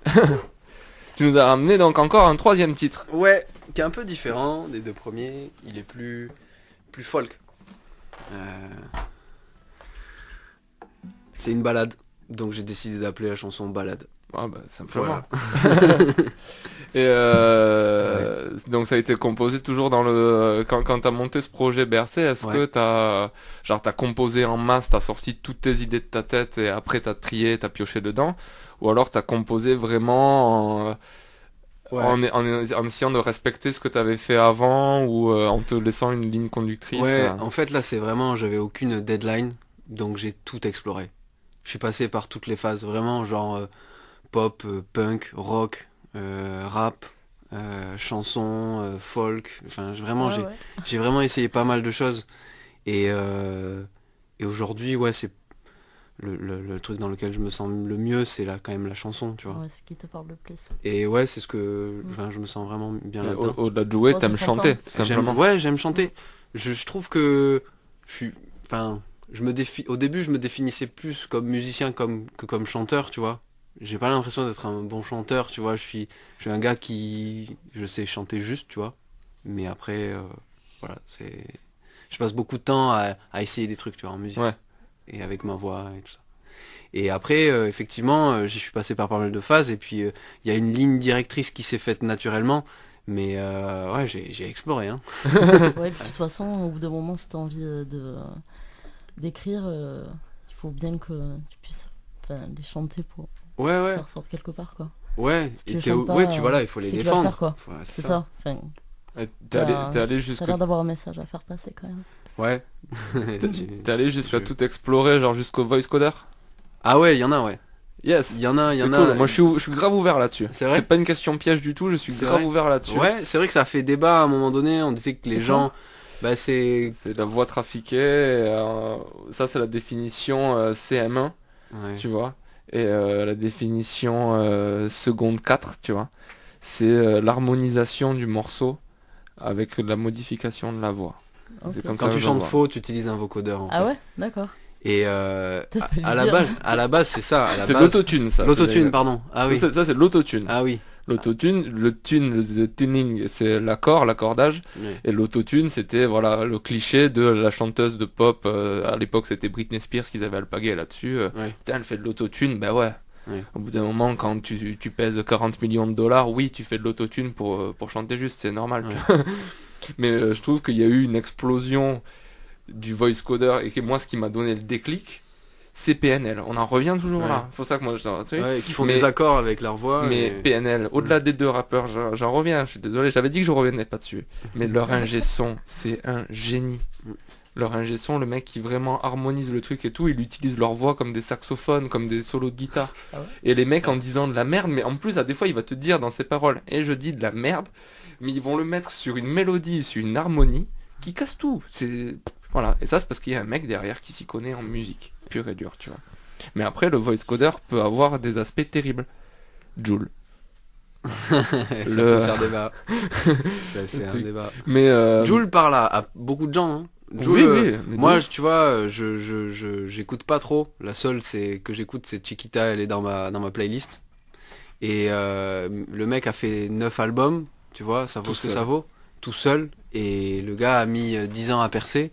Tu nous as ramené donc encore un 3e titre.
Ouais, qui est un peu différent des 2 premiers. Il est plus folk. C'est une balade, donc j'ai décidé d'appeler la chanson balade.
Ah bah simplement.
Voilà.
Et donc ça a été composé toujours dans le quand t'as monté ce projet BRC, est-ce que t'as composé en masse, t'as sorti toutes tes idées de ta tête et après t'as trié, t'as pioché dedans, ou alors t'as composé vraiment en essayant de respecter ce que t'avais fait avant ou en te laissant une ligne conductrice.
Ouais, en fait là c'est vraiment, j'avais aucune deadline, donc j'ai tout exploré. Je suis passé par toutes les phases, vraiment genre pop, punk, rock, rap, chanson, folk, enfin vraiment j'ai vraiment essayé pas mal de choses. Et aujourd'hui ouais c'est le truc dans lequel je me sens le mieux, c'est là quand même la chanson, tu vois.
Ouais, ce qui te parle le plus.
Et ouais c'est ce que je me sens vraiment bien là-dedans.
Au-delà de jouer, t'aimes chanter, tout simplement.
J'aime chanter. Je trouve que au début je me définissais plus comme musicien que comme chanteur, tu vois. J'ai pas l'impression d'être un bon chanteur, tu vois. Je suis un gars je sais chanter juste, tu vois. Mais après voilà, je passe beaucoup de temps à essayer des trucs, tu vois, en musique.
Ouais.
Et avec ma voix et tout ça. Et après effectivement j'y suis passé par pas mal de phases et puis il y a une ligne directrice qui s'est faite naturellement. Mais ouais, j'ai exploré. Hein.
Ouais, de toute façon, au bout d'un moment, si t'as envie d'écrire, il faut bien que tu puisses les chanter pour que ça ressorte quelque part, quoi.
Ouais,
Si tu
et
chantes pas,
tu vois là, il faut les
c'est que tu vas le
défendre.
faire, quoi.
Voilà,
C'est ça. Enfin,
T'es allé
t'as
jusqu'à
l'air d'avoir un message à faire passer, quand même.
Ouais.
T'es allé jusqu'à tout explorer, genre jusqu'au voice coder.
Ah ouais, il y en a, ouais.
Yes.
Il y en a.
Cool. Moi je suis grave ouvert là-dessus.
C'est vrai.
C'est pas une question piège du tout, je suis
C'est
grave
vrai.
ouvert là-dessus.
Ouais, c'est vrai que ça a fait débat à un moment donné. On disait que les gens, c'est
la voix trafiquée. Ça c'est la définition CM1, tu vois. Et la définition seconde 4, tu vois. C'est l'harmonisation du morceau avec la modification de la voix.
Ok.
C'est comme
quand
ça
tu
que je
chantes
vois.
faux, tu utilises un vocodeur. En fait.
Ah ouais, d'accord.
Et
T'as fait le
à
dire.
la base, c'est ça. À la
C'est
base-
l'autotune ça.
L'autotune, pardon. Ah oui.
Ça c'est l'autotune.
Ah oui.
L'autotune, le tuning, c'est l'accordage.
Ouais.
Et l'autotune, c'était voilà le cliché de la chanteuse de pop. À l'époque, c'était Britney Spears qu'ils avaient alpagué là-dessus.
Ouais.
Putain, elle fait de l'autotune, bah ouais.
Ouais.
Au bout d'un moment, quand tu pèses 40 millions de dollars, oui, tu fais de l'autotune pour chanter juste, c'est normal.
Ouais.
Mais je trouve qu'il y a eu une explosion du voice coder et que moi, ce qui m'a donné le déclic, c'est PNL. On en revient toujours
Ouais.
là. C'est pour ça que moi,
Qui font
Mais-
des accords avec leur voix.
mais
et-
PNL, au-delà des deux rappeurs, j'en reviens, je suis désolé, j'avais dit que je reviendrais pas dessus. Mais leur ingé son, c'est un génie. Leur ingé son, le mec qui vraiment harmonise le truc et tout, il utilise leur voix comme des saxophones, comme des solos de guitare.
Ah ouais.
Et les mecs en disant de la merde, mais en plus, à des fois, il va te dire dans ses paroles, et je dis de la merde, mais ils vont le mettre sur une mélodie, sur une harmonie, qui casse tout. Voilà. Et ça, c'est parce qu'il y a un mec derrière qui s'y connaît en musique, pure et dure, tu vois. Mais après, le voice coder peut avoir des aspects terribles. Joule.
Ça peut faire débat. C'est un
truc.
débat.
Mais
Jul parle à beaucoup de gens. Hein. Jul,
oui, mais
moi,
donc-
tu vois, j'écoute pas trop. La seule que j'écoute, c'est Chiquita. Elle est dans ma playlist. Et le mec a fait 9 albums. Tu vois, ça vaut
Tout
ce que
seul.
ça vaut. Tout seul. Et le gars a mis 10 ans à percer.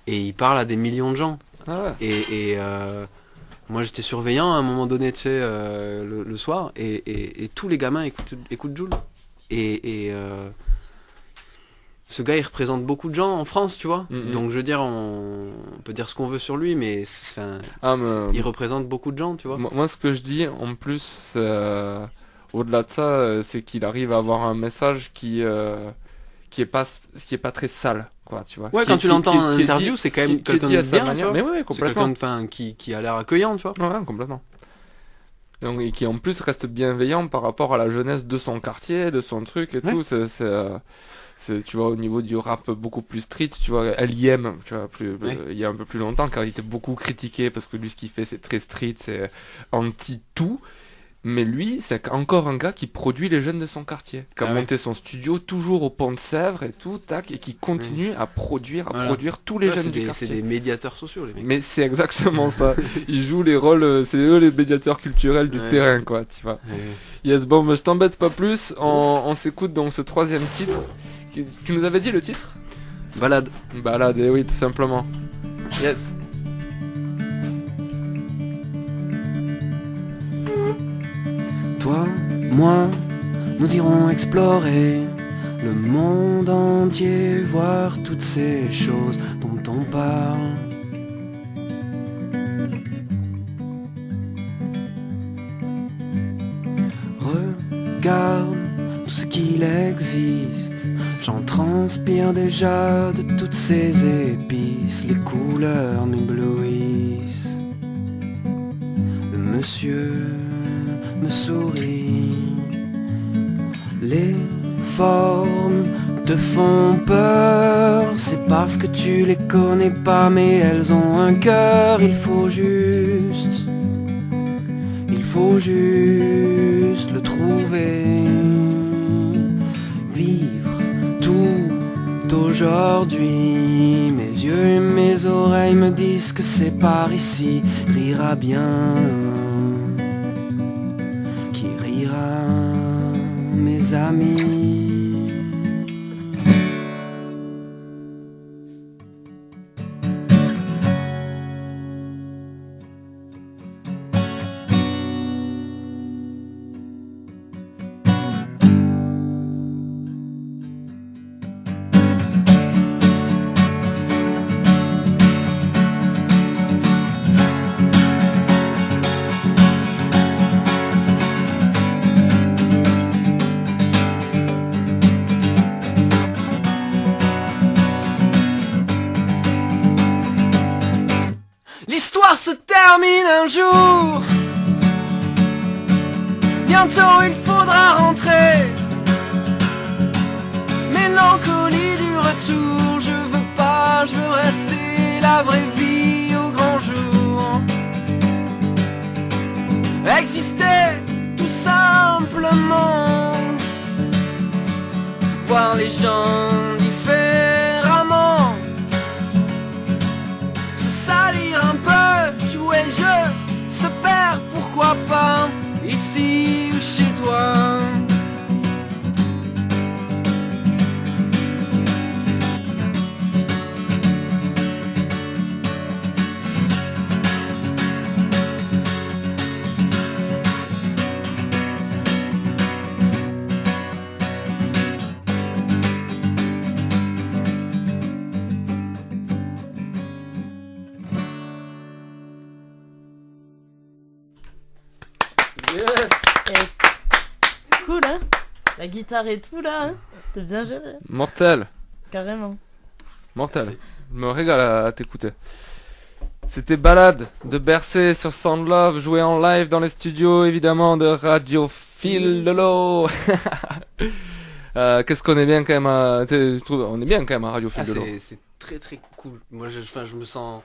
Et il parle à des millions de gens.
Ah ouais.
Et moi j'étais surveillant à un moment donné, tu sais, le soir, et tous les gamins écoutent Jul. Et ce gars il représente beaucoup de gens en France, tu vois.
Mhm.
Donc je veux dire, on peut dire ce qu'on veut sur lui, mais
Ah, mais,
il représente beaucoup de gens, tu vois.
moi, ce que je dis, en plus, au-delà de ça, c'est qu'il arrive à avoir un message qui est pas très sale, quoi, tu vois.
Ouais,
Qui-
quand tu
qui-
l'entends
qui-
en
qui est
interview,
dit-
c'est quand même
qui est
quelqu'un
dit à
de
sa
bien, tu
manière.
vois.
Mais ouais,
C'est
complètement.
quelqu'un qui a l'air accueillant, tu vois.
Ouais, complètement. Donc, et qui en plus reste bienveillant par rapport à la jeunesse de son quartier, de son truc et tout. Tu vois, au niveau du rap beaucoup plus street, tu vois, L.I.M, tu vois, il y a un peu plus longtemps, car il était beaucoup critiqué parce que lui, ce qu'il fait, c'est très street, c'est anti-tout. Mais lui, c'est encore un gars qui produit les jeunes de son quartier, qui a monté son studio toujours au Pont de Sèvres et tout, tac, et qui continue à produire tous les jeunes du quartier.
C'est des médiateurs sociaux, les mecs.
Mais c'est exactement ça. Ils jouent les rôles, c'est eux les médiateurs culturels du terrain, quoi, tu vois. Yes, bon, mais je t'embête pas plus, on s'écoute donc ce 3e titre. Tu nous avais dit le titre ?
Balade.
Balade, et oui, tout simplement. Yes.
Toi, moi, nous irons explorer le monde entier, voir toutes ces choses dont on parle. Regarde tout ce qu'il existe, j'en transpire déjà de toutes ces épices, les couleurs m'éblouissent. Le monsieur me sourit, les formes te font peur, c'est parce que tu les connais pas, mais elles ont un cœur. Il faut juste le trouver, vivre tout aujourd'hui. Mes yeux et mes oreilles me disent que c'est par ici, rira bien. Mes amis. L'histoire se termine un jour, bientôt il faudra rentrer. Mélancolie du retour, je veux rester la vraie vie au grand jour. Exister tout simplement, voir les gens différemment, se salir un peu, jouer le jeu, se perdre, pourquoi pas, ici ou chez toi.
Cool, hein? La guitare et tout là, hein, c'était bien géré.
Mortel.
Carrément.
Mortel. Je me régale à t'écouter. C'était Balade de Bercé sur Sound Love, joué en live dans les studios évidemment de Radio Phil Lolo. Qu'est-ce qu'on est bien quand même on est bien quand même à Radio Phil Lolo.
C'est très très cool. Moi je me sens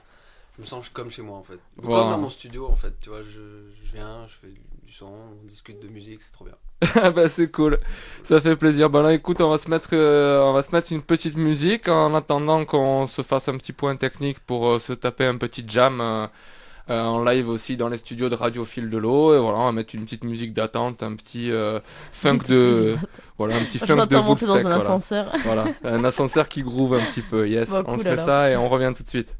comme chez moi en fait.
Wow.
Comme dans mon studio en fait, tu vois, je viens, je fais du son, on discute de musique, c'est trop bien.
Bah c'est cool, ça fait plaisir. Bah là écoute, on va se mettre une petite musique en attendant qu'on se fasse un petit point technique pour se taper un petit jam en live aussi dans les studios de Radio Phil de l'eau. Et voilà, on va mettre une petite musique d'attente, un petit funk de... Voilà, un petit funk de
monter dans un
voilà.
ascenseur.
Voilà, un ascenseur qui groove un petit peu, yes.
Bon,
on
cool,
se fait
alors.
ça et on revient tout de suite.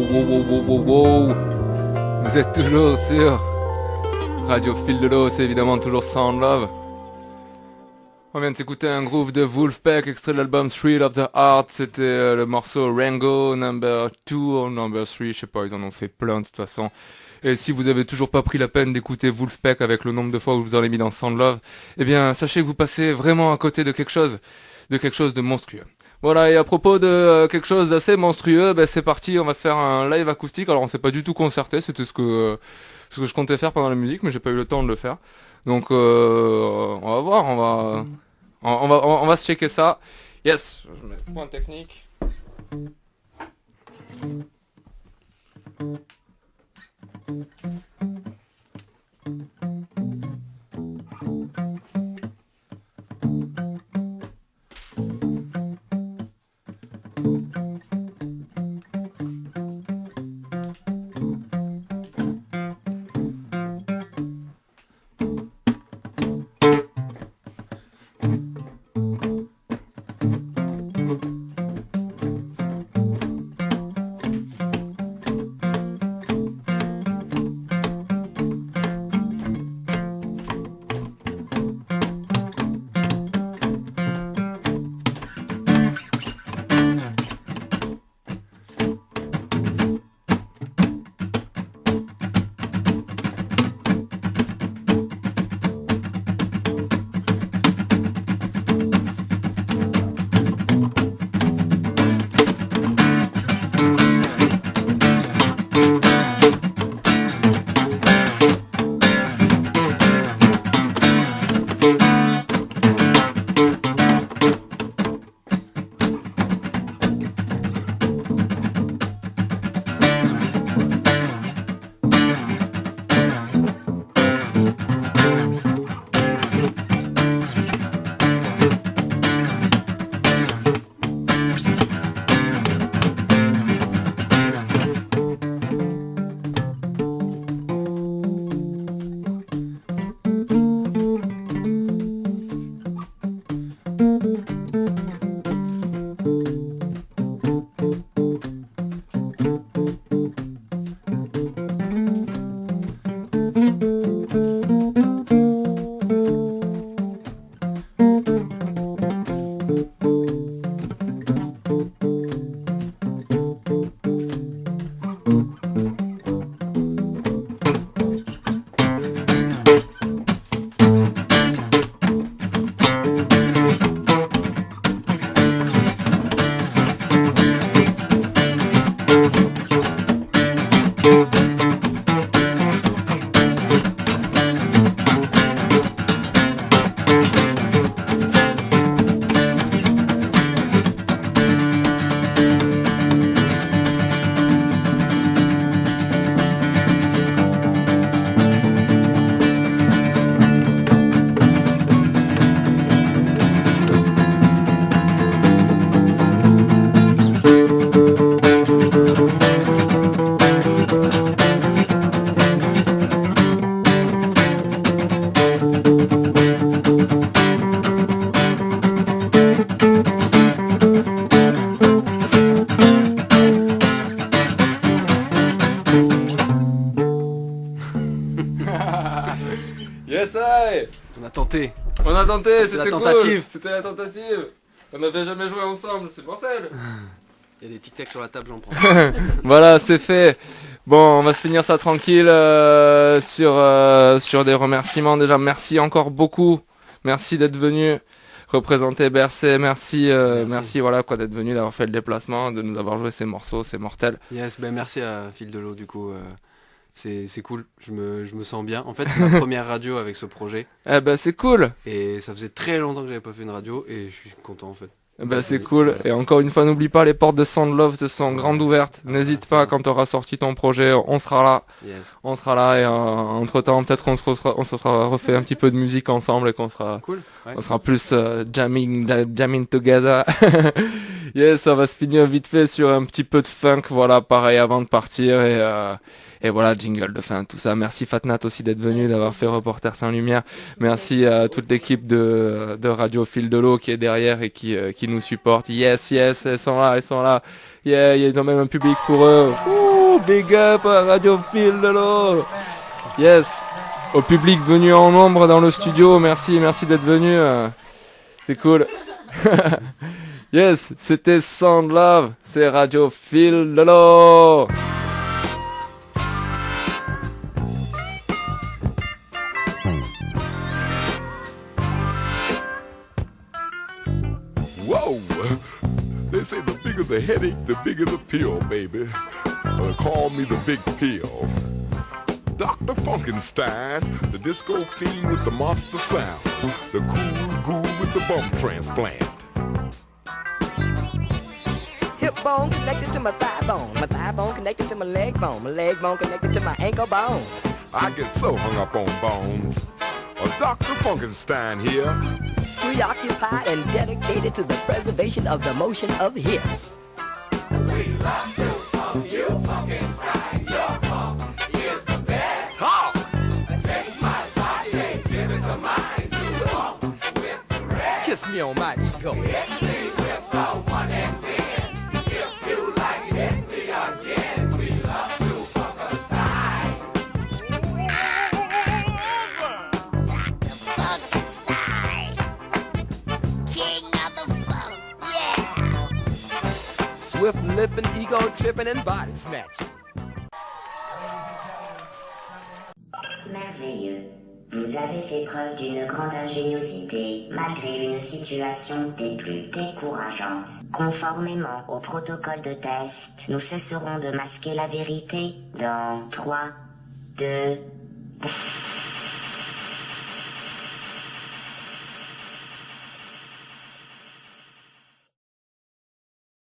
wow. Vous êtes toujours sur Radio Fil de l'eau, c'est évidemment toujours Sound Love. On vient de s'écouter un groove de Wolfpack, extrait de l'album Thrill of the Heart. C'était le morceau Rango Number 2 ou Number 3, je sais pas, ils en ont fait plein de toute façon. Et si vous avez toujours pas pris la peine d'écouter Wolfpack avec le nombre de fois où je vous en ai mis dans Sound Love, eh bien sachez que vous passez vraiment à côté de quelque chose de monstrueux. Voilà, et à propos de quelque chose d'assez monstrueux, ben c'est parti, on va se faire un live acoustique. Alors on s'est pas du tout concerté, c'était ce que je comptais faire pendant la musique, mais j'ai pas eu le temps de le faire. Donc on va voir, on va se checker ça. Yes, je mets le point technique. On a tenté, c'était cool. C'était la tentative. On n'avait jamais joué ensemble, c'est mortel.
Il y a des tic-tac sur la table, j'en prends.
Voilà, c'est fait. Bon, on va se finir ça tranquille sur des remerciements. Déjà, merci encore beaucoup. Merci d'être venu représenter BRC. Merci voilà quoi d'être venu, d'avoir fait le déplacement, de nous avoir joué ces morceaux, c'est mortel.
Yes, ben merci à Fil de l'eau du coup. C'est cool, je me sens bien. En fait, c'est ma première radio avec ce projet.
Eh ben c'est cool.
Et ça faisait très longtemps que j'avais pas fait une radio et je suis content en fait.
Eh ben c'est cool. Et encore une fois, n'oublie pas, les portes de Sound Love te sont grandes ouvertes. N'hésite pas, quand tu auras sorti ton projet, on sera là.
Yes.
On sera là et entre temps, peut-être on se sera refait un petit peu de musique ensemble et qu'on sera,
cool. Ouais.
On sera plus jamming together. Yes, on va se finir vite fait sur un petit peu de funk, voilà, pareil avant de partir et voilà, jingle de fin, tout ça. Merci Fatnat aussi d'être venu, d'avoir fait Reporter sans lumière. Merci à toute l'équipe de Radio Fil de l'eau qui est derrière et qui nous supporte. Yes, ils sont là. Yeah, ils ont même un public pour eux. Ouh. Wouh, big up à Radio Fil de l'eau. Yes. Au public venu en nombre dans le studio, merci d'être venu. C'est cool. Yes, c'était Sound Love, c'est Radio Fil de l'eau.
Whoa! They say the bigger the headache, the bigger the pill, baby. Call me the big pill. Dr. Funkenstein, the disco fiend with the monster sound. The cool ghoul with the bum transplant.
Hip bone connected to my thigh bone connected to my leg bone connected to my ankle bone.
I get so hung up on bones. Dr. Funkenstein here.
Preoccupied and dedicated to the preservation of the motion of hips.
We love to funk you, Funkenstein. Your funk is the best.
Talk!
Take my body, give it to mine. To funk with the rest.
Kiss me on my ego.
Hit me with the one and then. If you like, hit me again. We love to funk a style.
King of the funk, yeah. Swift lipping, ego tripping, and body snatch.
Merveilleux. Vous avez fait preuve d'une grande ingéniosité, malgré une situation des plus décourageantes. Conformément au protocole de test, nous cesserons de masquer la vérité dans 3, 2...